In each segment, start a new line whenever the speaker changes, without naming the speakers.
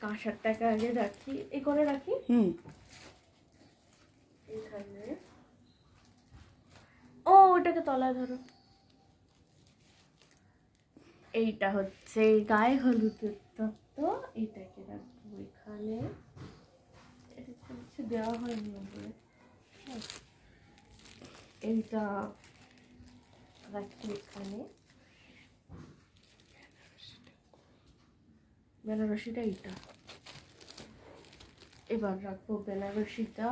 কাঁসার টাকা আগে রাখি, এই করে রাখি। এখানে ও ওটাকে তলায় ধরো। এইটা হচ্ছে গায়ে হলুদের তত্ত্ব, এইটাকে রাখবো এখানে। এটা কিছু দেওয়া হয়নি ওপরে। এইটা রাখি এখানে। বেনারসিটা এইটা। এবার রাখবো বেনারসিটা।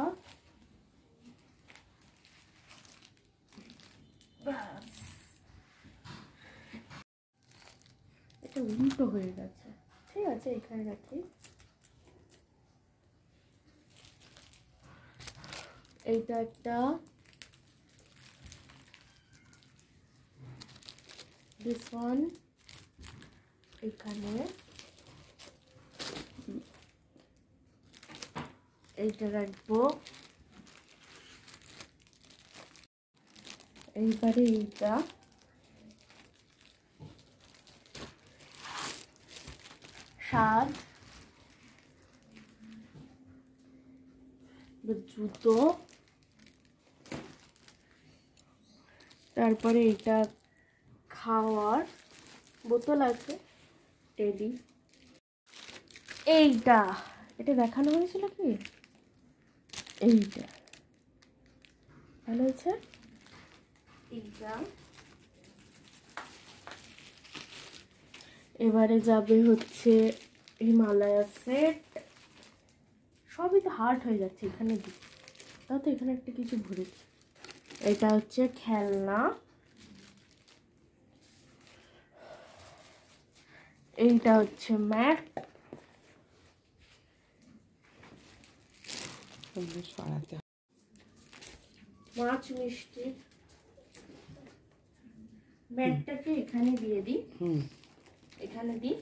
এটা উল্টো হয়ে গেছে, ঠিক আছে এখানে রাখি। এইটা একটা, this one এখানে। এইটা রাখবো। এইবারে এইটা, শাল, জুতো, তারপরে এইটা খাওয়ার বোতল আছে, টেডি। এইটা, এটা দেখানো হয়েছিল কি? এইটা ভালো হয়েছে। এইটা এবারে যাবে হচ্ছে হিমালয়া সেট। সবই তো হার্ড হয়ে যাচ্ছে এখানে দিই, তাও তো এখানে একটা কিছু ভরেছি। এটা হচ্ছে খেলনা। এইটা হচ্ছে ম্যাট। মাছ মিষ্টি। ম্যাটটাকে এখানে দিয়ে দিই, এখানে দিই।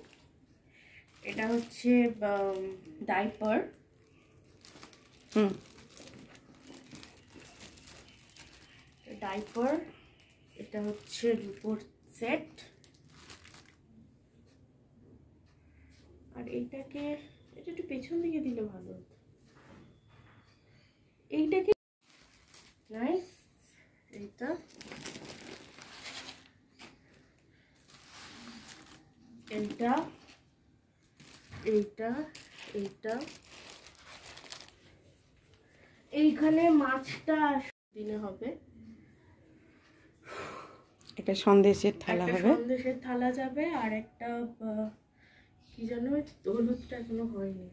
এটা হচ্ছে ডাইপার। ডাইপার। এটা হচ্ছে রুপোর সেট। আর এইটাকে, এটা একটু পেছন দিকে দিলে ভালো হতো। এইটাকে নাইস। এইটা এইটা এইটা এইটা। এইখানে মাছটা দিনে হবে।
একটা সন্দেশের থালা হবে,
সন্দেশের থালা যাবে। আর একটা কি যেন, হলুদটা এখনো হয়নি।